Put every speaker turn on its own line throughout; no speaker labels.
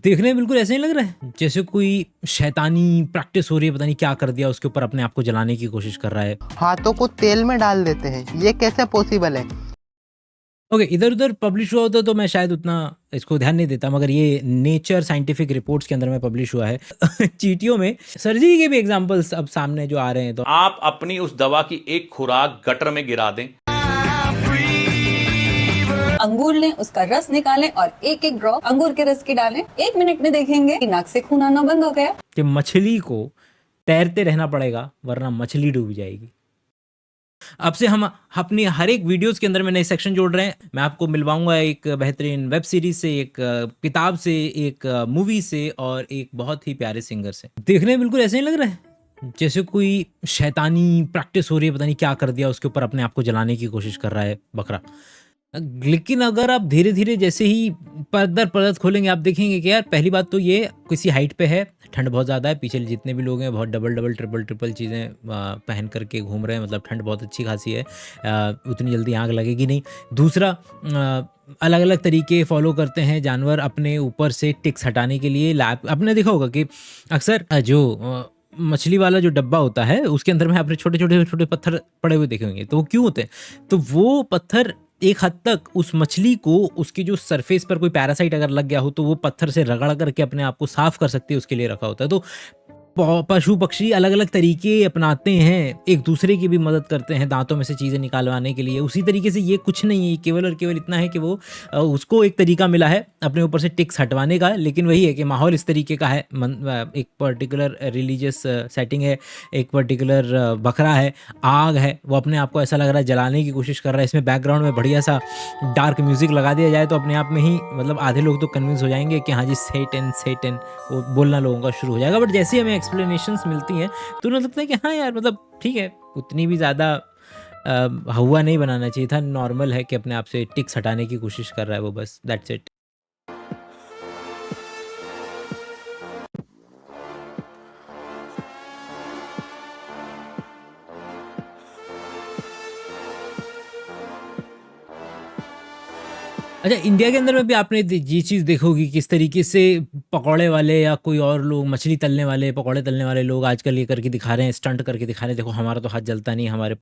देखने में बिल्कुल ऐसे ही लग रहा है जैसे कोई शैतानी प्रैक्टिस हो रही है, पता नहीं क्या कर दिया उसके ऊपर, अपने आप को जलाने की कोशिश कर रहा है।
हाथों को तेल में डाल देते हैं, ये कैसे पॉसिबल है?
ओके, इधर-उधर पब्लिश हुआ होता तो मैं शायद उतना इसको ध्यान नहीं देता, मगर ये नेचर साइंटिफिक रिपोर्ट्स के अंदर में पब्लिश हुआ है। चींटियों में सर्जरी के भी एग्ज़ाम्पल्स अब सामने जो आ रहे हैं, तो
आप अपनी उस दवा की एक खुराक गटर में गिरा दें।
अंगूर लें, उसका रस निकालें और एक एक ड्रॉप अंगूर के रस की डालें। 1 मिनट में देखेंगे कि नाक से खून आना बंद हो गया।
कि मछली को तैरते रहना पड़ेगा वरना मछली डूब जाएगी। अब से हम अपनी हर एक वीडियोस के अंदर में नए सेक्शन जोड़ रहे हैं। मैं आपको मिलवाऊंगा एक बेहतरीन वेब सीरीज से, एक किताब से, एक मूवी से और एक बहुत ही प्यारे सिंगर से। देखने में बिल्कुल ऐसे ही लग रहा है जैसे कोई शैतानी प्रैक्टिस हो रही है, पता नहीं क्या कर दिया उसके ऊपर, अपने आप को जलाने की कोशिश कर रहा है बकरा। लेकिन अगर आप धीरे धीरे जैसे ही परत परत खोलेंगे, आप देखेंगे कि यार पहली बात तो ये किसी हाइट पे है, ठंड बहुत ज़्यादा है, पीछे जितने भी लोग हैं बहुत डबल डबल ट्रिपल ट्रिपल चीज़ें पहन करके घूम रहे हैं, मतलब ठंड बहुत अच्छी खासी है, उतनी जल्दी आग लगेगी नहीं। दूसरा, अलग अलग तरीके फॉलो करते हैं जानवर अपने ऊपर से टिक्स हटाने के लिए। लैब आपने देखा होगा कि अक्सर जो मछली वाला जो डब्बा होता है उसके अंदर में आपने छोटे छोटे छोटे पत्थर पड़े हुए देखे होंगे। तो वो क्यों होते हैं? तो वो पत्थर एक हद तक उस मछली को, उसकी जो सरफेस पर कोई पैरासाइट अगर लग गया हो तो वो पत्थर से रगड़ करके अपने आप को साफ कर सकती है, उसके लिए रखा होता है। तो पशु पक्षी अलग अलग तरीके अपनाते हैं, एक दूसरे की भी मदद करते हैं दांतों में से चीज़ें निकालवाने के लिए। उसी तरीके से ये कुछ नहीं है, केवल और केवल इतना है कि वो उसको एक तरीका मिला है अपने ऊपर से टिक्स हटवाने का, लेकिन वही है कि माहौल इस तरीके का है, एक पर्टिकुलर रिलीजियस सेटिंग है, एक पर्टिकुलर बकरा है, आग है, वो अपने आप को ऐसा लग रहा है जलाने की कोशिश कर रहा है। इसमें बैकग्राउंड में बढ़िया सा डार्क म्यूजिक लगा दिया जाए तो अपने आप में ही मतलब आधे लोग तो कन्विंस हो जाएंगे कि हाँ जी सेटन सेटन, वो बोलना लोगों का शुरू हो जाएगा। बट जैसे हमें एक्सप्लेनेशंस मिलती हैं तो उन्हें लगता है कि हाँ यार, मतलब ठीक है, उतनी भी ज़्यादा हवा नहीं बनाना चाहिए था, नॉर्मल है कि अपने आप से टिक्स हटाने की कोशिश कर रहा है वो, बस दैट्स इट। अच्छा, इंडिया के अंदर में भी आपने ये चीज़ देखोगी किस तरीके से पकौड़े वाले या कोई और लोग, मछली तलने वाले, पकौड़े तलने वाले लोग आजकल ये करके दिखा रहे हैं, स्टंट करके दिखा रहे हैं, देखो हमारा तो हाथ जलता नहीं हमारे।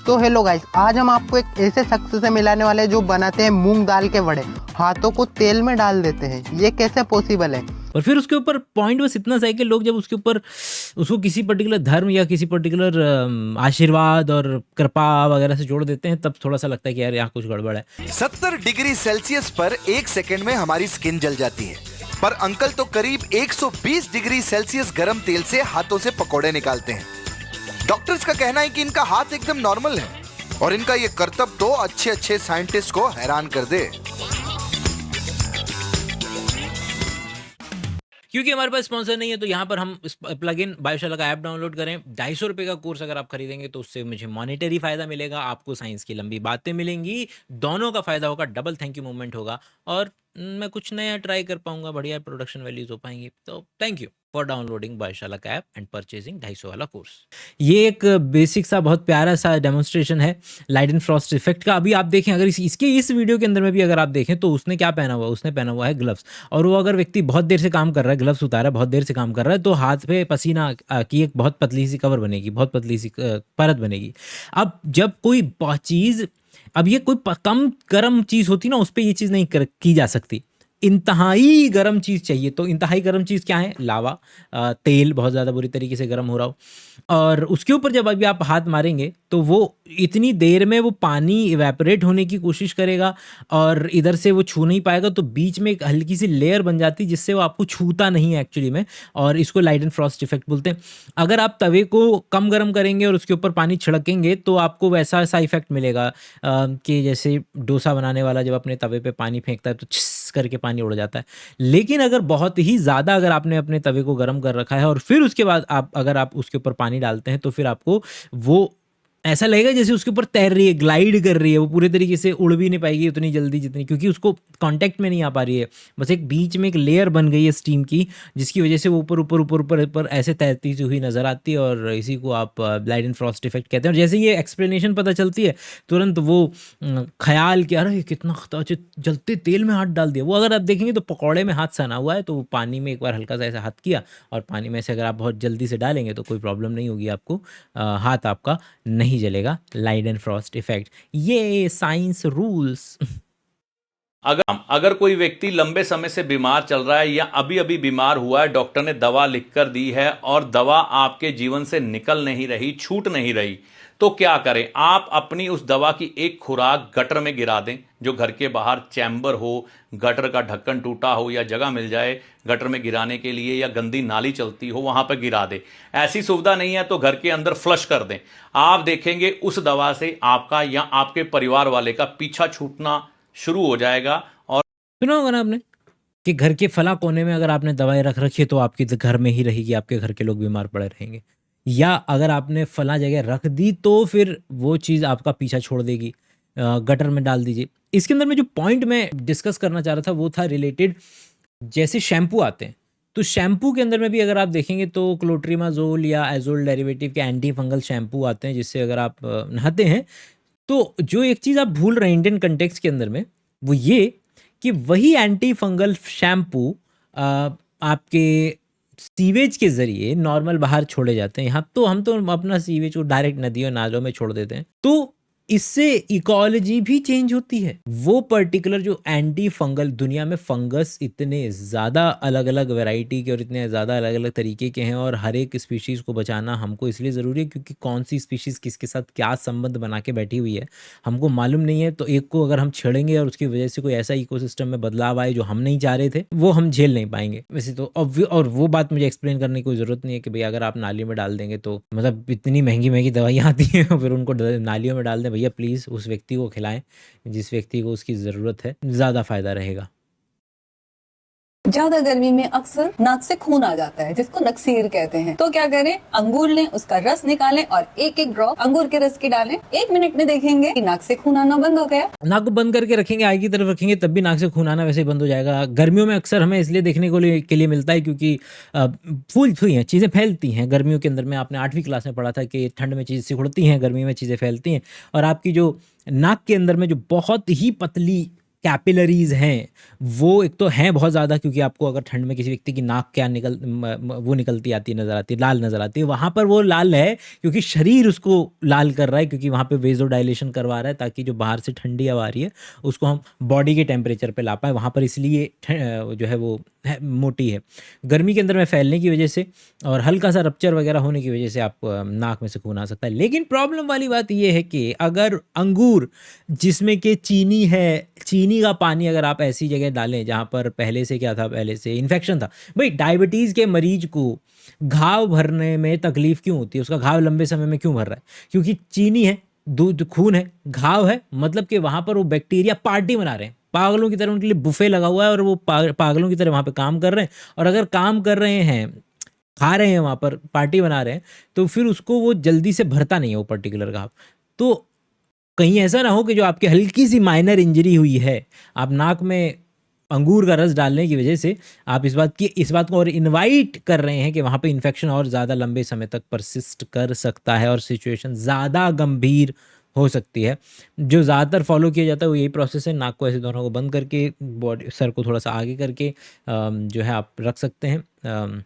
तो हेलो गाइस, आज हम आपको एक ऐसे शख्स से मिलाने वाले हैं जो बनाते हैं मूंग दाल के वड़े, हाथों को तेल में डाल देते हैं, ये कैसे पॉसिबल है?
और फिर उसके ऊपर पॉइंट बस इतना सा है कि लोग जब उसके ऊपर उसको किसी पर्टिकुलर धर्म या किसी पर्टिकुलर आशीर्वाद और कृपा वगैरह से जोड़ देते हैं, तब थोड़ा सा लगता है कि यार यहाँ कुछ गड़बड़ है।
70 डिग्री सेल्सियस पर 1 सेकंड में हमारी स्किन जल जाती है, पर अंकल तो करीब 120 डिग्री सेल्सियस गर्म तेल से हाथों से पकोड़े निकालते हैं। डॉक्टर्स का कहना है कि इनका हाथ एकदम नॉर्मल है और इनका ये करतब तो अच्छे अच्छे साइंटिस्ट को हैरान कर दे।
क्योंकि हमारे पास स्पॉन्सर नहीं है तो यहाँ पर हम प्लग इन बायोशाला का ऐप डाउनलोड करें। 250 रुपये का कोर्स अगर आप खरीदेंगे तो उससे मुझे मॉनेटरी फ़ायदा मिलेगा, आपको साइंस की लंबी बातें मिलेंगी, दोनों का फ़ायदा होगा, डबल थैंक यू मूवमेंट होगा और मैं कुछ नया ट्राई कर पाऊंगा, बढ़िया प्रोडक्शन वैल्यूज हो पाएंगी। तो थैंक यू फॉर डाउनलोडिंग बायोशाला का ऐप एंड परचेजिंग 250 वाला कोर्स। ये एक बेसिक सा बहुत प्यारा सा डेमोन्स्ट्रेशन है लाइडेन फ्रॉस्ट इफेक्ट का। अभी आप देखें, अगर इसके इस वीडियो के अंदर में भी अगर आप देखें तो उसने क्या पहना हुआ है, उसने पहना हुआ है ग्लव्स। और वो अगर व्यक्ति बहुत देर से काम कर रहा है, ग्लव्स उतारा है, बहुत देर से काम कर रहा है, तो हाथ पे पसीना की एक बहुत पतली सी कवर बनेगी, बहुत पतली सी परत बनेगी। अब जब कोई चीज़, अब ये कोई कम गर्म चीज़ होती ना, उस पर ये चीज़ नहीं की जा सकती, इंतहाई गर्म चीज़ चाहिए। तो इंतहाई गर्म चीज़ क्या है? लावा, तेल बहुत ज़्यादा बुरी तरीके से गर्म हो रहा हो, और उसके ऊपर जब अभी आप हाथ मारेंगे तो वो इतनी देर में वो पानी इवेपोरेट होने की कोशिश करेगा और इधर से वो छू नहीं पाएगा, तो बीच में एक हल्की सी लेयर बन जाती है जिससे वो आपको छूता नहीं है एक्चुअली में, और इसको लाइडेन फ्रॉस्ट इफेक्ट बोलते हैं। अगर आप तवे को कम गर्म करेंगे और उसके ऊपर पानी छिड़केंगे तो आपको वैसा सा इफेक्ट मिलेगा कि जैसे डोसा बनाने वाला जब अपने तवे पे पानी फेंकता है तो छिस करके पानी उड़ जाता है। लेकिन अगर बहुत ही ज़्यादा अगर आपने अपने तवे को गर्म कर रखा है और फिर उसके बाद अगर आप उसके ऊपर पानी डालते हैं तो फिर आपको वो ऐसा लगेगा जैसे उसके ऊपर तैर रही है, ग्लाइड कर रही है, वो पूरे तरीके से उड़ भी नहीं पाएगी उतनी जल्दी जितनी, क्योंकि उसको कांटेक्ट में नहीं आ पा रही है, बस एक बीच में एक लेयर बन गई है स्टीम की, जिसकी वजह से वो ऊपर ऊपर ऊपर ऊपर ऊपर ऐसे तैरती हुई नज़र आती है, और इसी को आप लाइट एंड फ्रॉस्ट इफेक्ट कहते हैं। और जैसे ये एक्सप्लेनेशन पता चलती है तुरंत वो ख्याल कि अरे ये कितना जलते तेल में हाथ डाल दिया। वो अगर आप देखेंगे तो पकौड़े में हाथ सना हुआ है, तो वो पानी में एक बार हल्का सा ऐसा हाथ किया, और पानी में से अगर आप बहुत जल्दी से डालेंगे तो कोई प्रॉब्लम नहीं होगी आपको, हाथ आपका नहीं जलेगा। लाइट एंड फ्रॉस्ट इफेक्ट, ये साइंस रूल्स।
अगर कोई व्यक्ति लंबे समय से बीमार चल रहा है या अभी अभी बीमार हुआ है, डॉक्टर ने दवा लिखकर दी है और दवा आपके जीवन से निकल नहीं रही, छूट नहीं रही, तो क्या करें? आप अपनी उस दवा की एक खुराक गटर में गिरा दें, जो घर के बाहर चैम्बर हो, गटर का ढक्कन टूटा हो या जगह मिल जाए गटर में गिराने के लिए, या गंदी नाली चलती हो वहां पर गिरा दें। ऐसी सुविधा नहीं है तो घर के अंदर फ्लश कर दें। आप देखेंगे उस दवा से आपका या आपके परिवार वाले का पीछा छूटना शुरू हो जाएगा। और
सुना होगा ना आपने कि घर के फला कोने में अगर आपने दवाई रख रखी है तो आपकी तो घर में ही रहेगी, आपके घर के लोग बीमार पड़े रहेंगे। या अगर आपने फला जगह रख दी तो फिर वो चीज़ आपका पीछा छोड़ देगी, गटर में डाल दीजिए। इसके अंदर में जो पॉइंट मैं डिस्कस करना चाह रहा था वो था रिलेटेड, जैसे शैम्पू आते हैं, तो शैम्पू के अंदर में भी अगर आप देखेंगे तो क्लोट्रिमाजोल या एजोल डेरिवेटिव के एंटी फंगल शैम्पू आते हैं, जिससे अगर आप नहाते हैं तो जो एक चीज़ आप भूल रहे हैं इंडियन कंटेक्स्ट के अंदर में, वो ये कि वही एंटी फंगल शैम्पू आपके सीवेज के ज़रिए नॉर्मल बाहर छोड़े जाते हैं। यहाँ तो हम तो अपना सीवेज को डायरेक्ट नदियों नालों में छोड़ देते हैं, तो इससे इकोलॉजी भी चेंज होती है। वो पर्टिकुलर जो एंटी फंगल, दुनिया में फंगस इतने ज़्यादा अलग अलग वैरायटी के और इतने ज़्यादा अलग अलग तरीके के हैं, और हर एक स्पीशीज़ को बचाना हमको इसलिए ज़रूरी है क्योंकि कौन सी स्पीशीज़ किसके साथ क्या संबंध बना के बैठी हुई है हमको मालूम नहीं है। तो एक को अगर हम छेड़ेंगे और उसकी वजह से कोई ऐसा इकोसिस्टम में बदलाव आए जो हम नहीं चाह रहे थे, वो हम झेल नहीं पाएंगे वैसे तो। और वो बात मुझे एक्सप्लेन करने की कोई ज़रूरत नहीं है कि भाई अगर आप नाली में डाल देंगे तो मतलब इतनी महंगी महंगी दवाइयाँ आती हैं, फिर उनको नालियों में डाल दें, भैया प्लीज़ उस व्यक्ति को खिलाएं जिस व्यक्ति को उसकी ज़रूरत है, ज़्यादा फायदा रहेगा।
ज्यादा गर्मी में अक्सर नाक से खून आ जाता है, जिसको नक्सीर कहते हैं। तो क्या करें? अंगूर लें, उसका रस निकालें और एक एक ड्रॉप अंगूर के रस की डालें। 1 मिनट में देखेंगे कि नाक से खून आना बंद हो गया।
नाक को बंद करके रखेंगे, आगे की तरफ रखेंगे, तब भी नाक से खून आना वैसे ही बंद हो जाएगा। गर्मियों में अक्सर हमें इसलिए देखने के लिए मिलता है क्योंकि फूल हुई हैं, चीज़ें फैलती हैं गर्मियों के अंदर में। आपने 8वीं क्लास में पढ़ा था कि ठंड में चीज़ें सिकुड़ती हैं, गर्मी में चीज़ें फैलती हैं, और आपकी जो नाक के अंदर में जो बहुत ही पतली कैपिलरीज हैं वो एक तो हैं बहुत ज़्यादा, क्योंकि आपको अगर ठंड में किसी व्यक्ति की नाक क्या वो निकलती आती नज़र आती है, लाल नज़र आती है, वहाँ पर वो लाल है क्योंकि शरीर उसको लाल कर रहा है, क्योंकि वहाँ पे वेजोडाइलेशन करवा रहा है ताकि जो बाहर से ठंडी हवा आ रही है उसको हम बॉडी के टेम्परेचर पे ला पाए वहाँ पर, इसलिए जो है वो मोटी है। गर्मी के अंदर में फैलने की वजह से और हल्का सा रप्चर वगैरह होने की वजह से आप नाक में से खून आ सकता है। लेकिन प्रॉब्लम वाली बात यह है कि अगर अंगूर जिसमें कि चीनी है, चीनी का पानी अगर आप ऐसी जगह डालें जहाँ पर पहले से क्या था, पहले से इन्फेक्शन था। भाई डायबिटीज़ के मरीज को घाव भरने में तकलीफ़ क्यों होती है? उसका घाव लंबे समय में क्यों भर रहा है? क्योंकि चीनी है, दूध, खून है, घाव है, मतलब कि वहाँ पर वो बैक्टीरिया पार्टी बना रहे हैं पागलों की तरह, उनके लिए बुफे लगा हुआ है और वो पागलों की तरह वहाँ पे काम कर रहे हैं। और अगर काम कर रहे हैं, खा रहे हैं, वहाँ पर पार्टी बना रहे हैं, तो फिर उसको वो जल्दी से भरता नहीं है वो पर्टिकुलर घाव। तो कहीं ऐसा ना हो कि जो आपकी हल्की सी माइनर इंजरी हुई है, आप नाक में अंगूर का रस डालने की वजह से आप इस बात को और इनवाइट कर रहे हैं कि वहाँ पे इन्फेक्शन और ज़्यादा लंबे समय तक परसिस्ट कर सकता है और सिचुएशन ज़्यादा गंभीर हो सकती है। जो ज़्यादातर फॉलो किया जाता है वो यही प्रोसेस है, नाक को ऐसे दोनों को बंद करके, बॉडी सर को थोड़ा सा आगे करके जो है आप रख सकते हैं,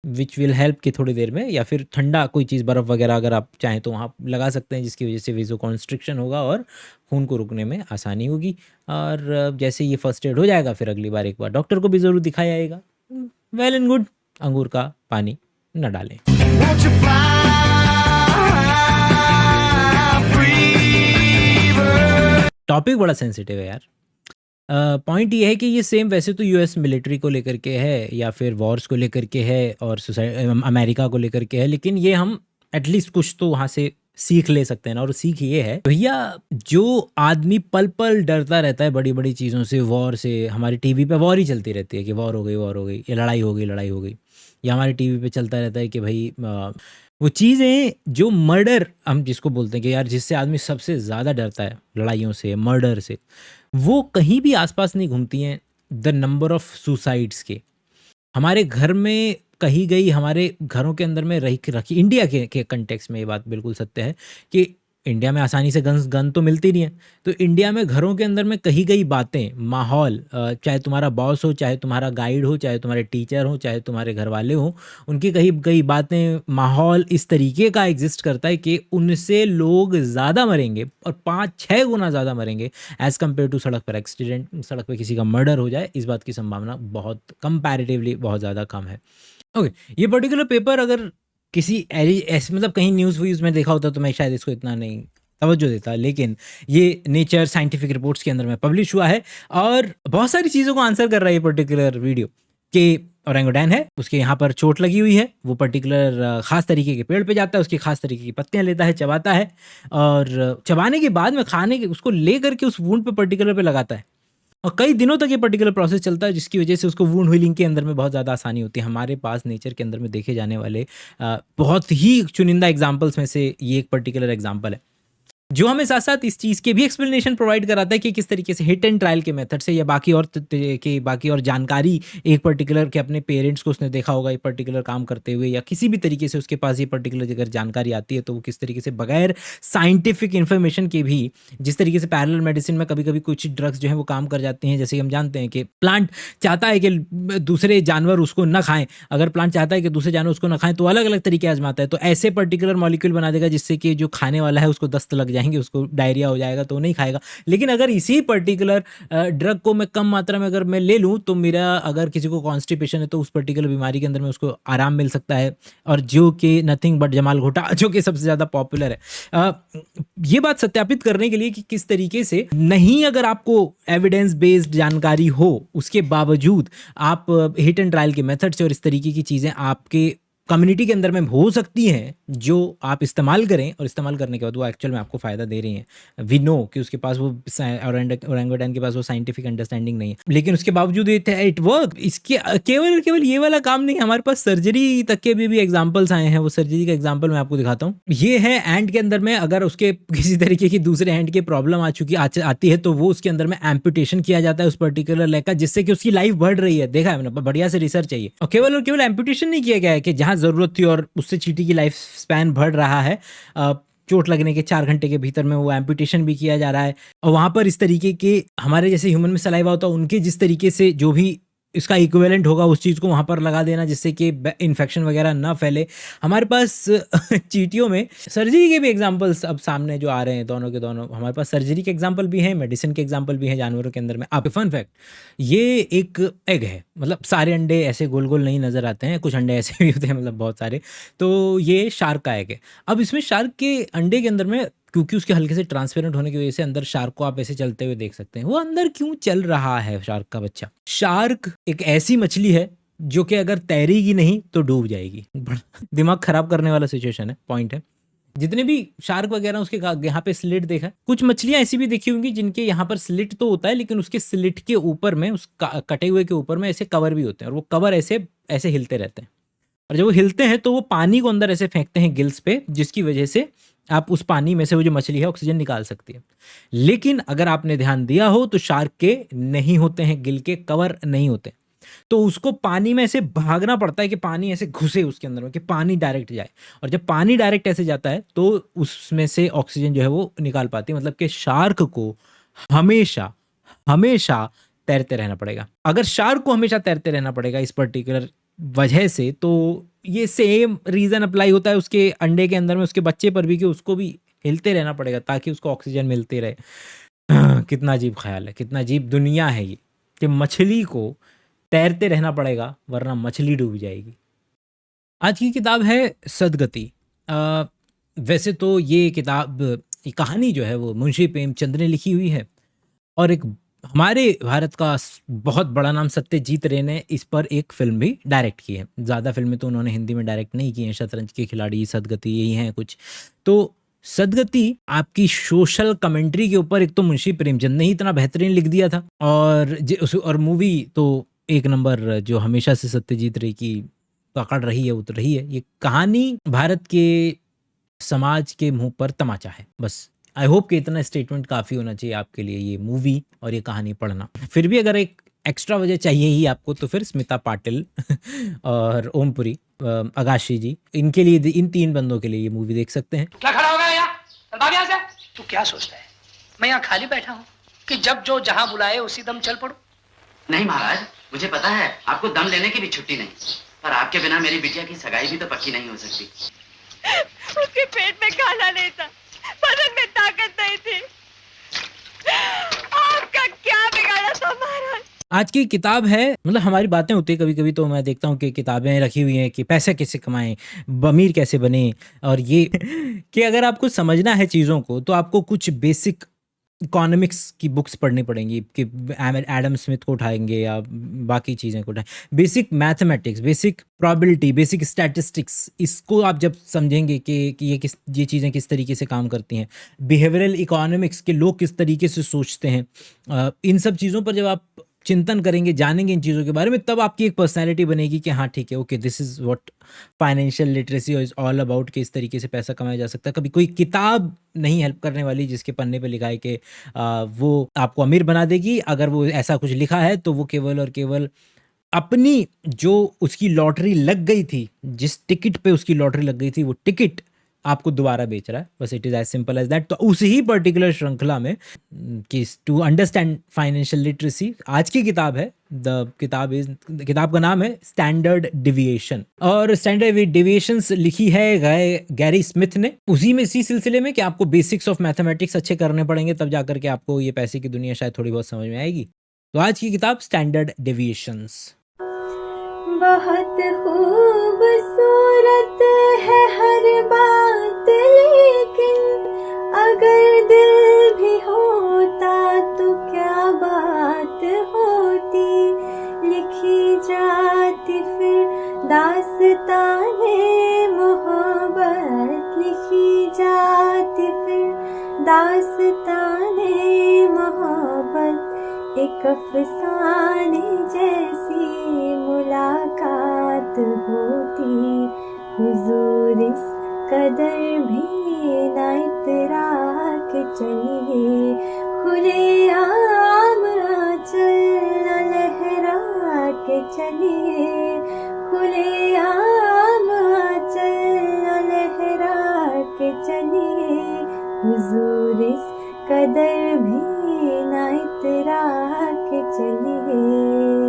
विच विल हेल्प कि थोड़ी देर में, या फिर ठंडा कोई चीज़ बर्फ़ वगैरह अगर आप चाहें तो वहाँ लगा सकते हैं, जिसकी वजह से वेजो कॉन्स्ट्रिक्शन होगा और खून को रुकने में आसानी होगी। और जैसे ये फर्स्ट एड हो जाएगा फिर अगली बार एक बार डॉक्टर को भी ज़रूर दिखाया जाएगा। वेल एंड गुड, अंगूर का पानी न डालें। टॉपिक बड़ा सेंसिटिव है यार। पॉइंट ये है कि ये सेम वैसे तो यूएस मिलिट्री को लेकर के है या फिर वॉर्स को लेकर के है और अमेरिका को लेकर के है, लेकिन ये हम एटलीस्ट कुछ तो वहाँ से सीख ले सकते हैं ना, और सीख ये है भैया, जो आदमी पल पल डरता रहता है बड़ी बड़ी चीज़ों से, वॉर से, हमारी टीवी पे वॉर ही चलती रहती है कि वॉर हो गई, या लड़ाई हो गई, या हमारी टीवी पे चलता रहता है कि भाई वो चीज़ें जो मर्डर हम जिसको बोलते हैं कि यार जिससे आदमी सबसे ज़्यादा डरता है, लड़ाइयों से, मर्डर से, वो कहीं भी आसपास नहीं घूमती हैं द नंबर ऑफ सुसाइड्स के। हमारे घर में कही गई, हमारे घरों के अंदर में रखी इंडिया के कंटेक्स्ट में ये बात बिल्कुल सत्य है कि इंडिया में आसानी से गन तो मिलती नहीं है, तो इंडिया में घरों के अंदर में कही गई बातें, माहौल, चाहे तुम्हारा बॉस हो, चाहे तुम्हारा गाइड हो, चाहे तुम्हारे टीचर हो, चाहे तुम्हारे घर वाले हो, उनकी कही गई बातें, माहौल इस तरीके का एग्जिस्ट करता है कि उनसे लोग ज़्यादा मरेंगे और 5-6 गुना ज़्यादा मरेंगे एज़ कम्पेयर टू सड़क पर एक्सीडेंट, सड़क पर किसी का मर्डर हो जाए, इस बात की संभावना बहुत कंपैरेटिवली बहुत ज़्यादा कम है। ओके, ये पर्टिकुलर पेपर अगर किसी ऐसे मतलब कहीं न्यूज़ व्यूज़ में देखा होता तो मैं शायद इसको इतना नहीं तवज्जो देता, लेकिन ये नेचर साइंटिफिक रिपोर्ट्स के अंदर में पब्लिश हुआ है और बहुत सारी चीज़ों को आंसर कर रहा है ये पर्टिकुलर वीडियो कि ओरेंगुटैन है, उसके यहाँ पर चोट लगी हुई है, वो पर्टिकुलर ख़ास तरीके के पेड़ पे जाता है, उसकी ख़ास तरीके की पत्तियाँ लेता है, चबाता है, और चबाने के बाद में खाने के उसको ले करके उस वुंड पे पर्टिकुलर पे लगाता है, और कई दिनों तक ये पर्टिकुलर प्रोसेस चलता है, जिसकी वजह से उसको वुंड हीलिंग के अंदर में बहुत ज़्यादा आसानी होती है। हमारे पास नेचर के अंदर में देखे जाने वाले बहुत ही चुनिंदा एग्जाम्पल्स में से ये एक पर्टिकुलर एग्जाम्पल है, जो हमें साथ साथ इस चीज़ के भी एक्सप्लेनेशन प्रोवाइड कराता है कि किस तरीके से हिट एंड ट्रायल के मेथड से या बाकी और जानकारी एक पर्टिकुलर के अपने पेरेंट्स को उसने देखा होगा एक पर्टिकुलर काम करते हुए, या किसी भी तरीके से उसके पास ये पर्टिकुलर अगर जानकारी आती है तो वो किस तरीके से बगैर साइंटिफिक इन्फॉर्मेशन के भी, जिस तरीके से पैरेलल मेडिसिन में कभी कभी कुछ ड्रग्स जो है वो काम कर जाती हैं, जैसे कि हम जानते हैं कि प्लांट चाहता है कि दूसरे जानवर उसको न खाएं, अगर प्लांट चाहता है कि दूसरे जानवर उसको न खाएं तो अलग अलग तरीके आजमाता है, तो ऐसे पर्टिकुलर मॉलिक्यूल बना देगा जिससे कि जो खाने वाला है उसको दस्त लग जाएंगे, उसको डायरिया हो जाएगा तो नहीं खाएगा। लेकिन अगर इसी पर्टिकुलर ड्रग को मैं कम मात्रा में अगर मैं ले लूं तो मेरा, अगर किसी को कॉन्स्टिपेशन है तो उस पर्टिकुलर बीमारी के अंदर में उसको आराम मिल सकता है, और जो कि नथिंग बट जमाल घोटा जो कि सबसे ज़्यादा पॉपुलर है। ये बात सत्यापित करने के लिए कि किस तरीके से नहीं, अगर आपको एविडेंस बेस्ड जानकारी हो उसके बावजूद आप हिट एंड ट्रायल के मेथड से और इस तरीके की चीज़ें आपके कम्युनिटी के अंदर में हो सकती हैं जो आप इस्तेमाल करें, और इस्तेमाल करने के बाद वो एक्चुअल में आपको फ़ायदा दे रही हैं। वी नो कि उसके पास वो ओरेंगुटैन के पास वो साइंटिफिक अंडरस्टैंडिंग नहीं है, लेकिन उसके बावजूद इट वर्क। इसके केवल ये वाला काम नहीं, हमारे पास सर्जरी तक के भी एग्जाम्पल्स आए हैं। वो सर्जरी का एग्जाम्पल मैं आपको दिखाता हूँ। ये है हैंड के अंदर में, अगर उसके किसी तरीके की दूसरे हैंड की प्रॉब्लम आती है तो वो उसके अंदर में एम्पुटेशन किया जाता है उस पर्टिकुलर लेग का, जिससे कि उसकी लाइफ बढ़ रही है। देखा है मैंने, बढ़िया से रिसर्च चाहिए। और केवल एम्पुटेशन नहीं किया गया है कि जहाँ ज़रूरत थी और उससे चींटी की लाइफ स्पैन बढ़ रहा है, चोट लगने के 4 घंटे के भीतर में वो एम्पुटेशन भी किया जा रहा है। और वहाँ पर इस तरीके के हमारे जैसे ह्यूमन में सलाइवा होता है, उनके जिस तरीके से जो भी इसका इक्विवेलेंट होगा उस चीज़ को वहाँ पर लगा देना, जिससे कि इन्फेक्शन वगैरह ना फैले। हमारे पास चींटियों में सर्जरी के भी एग्जांपल्स अब सामने जो आ रहे हैं, दोनों के दोनों। हमारे पास सर्जरी के एग्जांपल भी हैं, मेडिसिन के एग्जांपल भी हैं जानवरों के अंदर में। आप फन फैक्ट, ये एक एग है, मतलब सारे अंडे ऐसे गोल गोल नहीं नज़र आते हैं, कुछ अंडे ऐसे भी होते हैं, मतलब बहुत सारे। तो ये शार्क का एग है। अब इसमें शार्क के अंडे के अंदर में, क्योंकि उसके हल्के से ट्रांसपेरेंट होने की वजह से अंदर शार्क को आप ऐसे चलते हुए देख सकते हैं। वो अंदर क्यों चल रहा है शार्क का बच्चा? शार्क एक ऐसी मछली है जो कि अगर तैरेगी नहीं तो डूब जाएगी। दिमाग खराब करने वाला सिचुएशन है, पॉइंट है। जितने भी शार्क वगैरह उसके यहाँ पे स्लिट देखा है, कुछ मछलियां ऐसी भी देखी होंगी जिनके यहाँ पर स्लिट तो होता है, लेकिन उसके स्लिट के ऊपर में, उस कटे हुए के ऊपर में ऐसे कवर भी होते हैं, और वो कवर ऐसे हिलते रहते हैं। और जब वो हिलते हैं तो वो पानी को अंदर ऐसे फेंकते हैं गिल्स पे, जिसकी वजह से आप उस पानी में से वो जो मछली है ऑक्सीजन निकाल सकती है। लेकिन अगर आपने ध्यान दिया हो तो शार्क के नहीं होते हैं गिल के, कवर नहीं होते, तो उसको पानी में ऐसे भागना पड़ता है कि पानी ऐसे घुसे उसके अंदर में, कि पानी डायरेक्ट जाए। और जब पानी डायरेक्ट ऐसे जाता है तो उसमें से ऑक्सीजन जो है वो निकाल पाती है। मतलब कि शार्क को हमेशा तैरते रहना पड़ेगा। अगर शार्क को हमेशा तैरते रहना पड़ेगा इस पर्टिकुलर वजह से, तो ये सेम रीज़न अप्लाई होता है उसके अंडे के अंदर में, उसके बच्चे पर भी, कि उसको भी हिलते रहना पड़ेगा ताकि उसको ऑक्सीजन मिलती रहे। कितना अजीब ख्याल है, कितना अजीब दुनिया है ये, कि मछली को तैरते रहना पड़ेगा वरना मछली डूब जाएगी। आज की किताब है सदगति। वैसे तो ये किताब, ये कहानी जो है वो मुंशी प्रेमचंद ने लिखी हुई है, और एक हमारे भारत का बहुत बड़ा नाम सत्यजीत रे ने इस पर एक फिल्म भी डायरेक्ट की है। ज़्यादा फिल्में तो उन्होंने हिंदी में डायरेक्ट नहीं की हैं, शतरंज के खिलाड़ी, सदगति, यही हैं कुछ। तो सदगति आपकी सोशल कमेंट्री के ऊपर एक तो मुंशी प्रेमचंद ने ही इतना बेहतरीन लिख दिया था, और मूवी तो एक नंबर जो हमेशा से सत्यजीत रे की पकड़ रही है उतर रही है। ये कहानी भारत के समाज के मुंह पर तमाचा है। बस आई होप कि इतना स्टेटमेंट काफ़ी होना चाहिए आपके लिए ये मूवी और ये कहानी पढ़ना। फिर भी अगर एक एक्स्ट्रा वजह चाहिए ही आपको तो फिर स्मिता पाटिल और ओमपुरी, अगाशी जी, इनके लिए, इन 3 बंदों के लिए ये मूवी देख सकते हैं।
क्या खड़ा हो गया यहाँ? चल भाग यहाँ से। तू क्या सोचता है मैं यहाँ खाली बैठा हूँ कि जब जो जहाँ बुलाए उसी दम चल पड़ो?
नहीं महाराज, मुझे पता है आपको दम लेने की भी छुट्टी नहीं, पर आपके बिना मेरी बिटिया की सगाई भी तो पक्की नहीं हो सकती।
उसके पेट में खाना नहीं था, बदन में ताकत नहीं थी। आपका क्या बिगाड़ा था महाराज?
आज की किताब है, मतलब हमारी बातें होती है कभी कभी तो मैं देखता हूँ कि किताबें रखी हुई हैं कि पैसे कैसे कमाएं, अमीर कैसे बने, और ये कि अगर आपको समझना है चीज़ों को तो आपको कुछ बेसिक इकोनॉमिक्स की बुक्स पढ़नी पड़ेंगी, कि एडम स्मिथ को उठाएंगे या बाकी चीज़ें को उठाएं, basic mathematics, basic probability, basic statistics, इसको आप जब समझेंगे कि ये चीज़ें किस तरीके से काम करती हैं, बिहेवियरल इकोनॉमिक्स के लोग किस तरीके से सोचते हैं, इन सब चीज़ों पर जब आप चिंतन करेंगे, जानेंगे इन चीज़ों के बारे में, तब आपकी एक पर्सनैलिटी बनेगी कि हाँ ठीक है, okay, this is what financial literacy is all about, कि इस तरीके से पैसा कमाया जा सकता है। कभी कोई किताब नहीं हेल्प करने वाली जिसके पन्ने पे लिखा है कि वो आपको अमीर बना देगी। अगर वो ऐसा कुछ लिखा है तो वो केवल और केवल अपनी जो उसकी लॉटरी लग गई थी, जिस टिकट पे उसकी लॉटरी लग गई थी, वो टिकट आपको दोबारा बेच रहा है। बस it is as simple as that. तो उस ही पर्टिकुलर श्रृंखला में कि टू अंडरस्टैंड फाइनेंशियल लिटरेसी आज की किताब है। किताब का नाम है स्टैंडर्ड डिविएशन, और स्टैंडर्ड डिविएशंस लिखी है गैरी स्मिथ ने। उसी में इसी सिलसिले में कि आपको बेसिक्स ऑफ मैथमेटिक्स अच्छे करने पड़ेंगे, तब जाकर के आपको ये पैसे की दुनिया शायद थोड़ी बहुत समझ में आएगी। तो आज की किताब स्टैंडर्ड डिविएशंस।
बहुत खूबसूरत है हर बात, लेकिन अगर दिल भी होता तो क्या बात होती। लिखी जाती फिर दास्ताने मोहब्बत, लिखी जाती फिर दास्ताने मोहब्बत। एक अफसाने जैसी मुलाकात होती, हुजूर इस कदर भी ना इतरा के चलिए। खुले आम चल लहरा के चलिए, खुले आम चल लहरा के चलिए। हुजूर इस कदर भी ना इतरा के चलिए।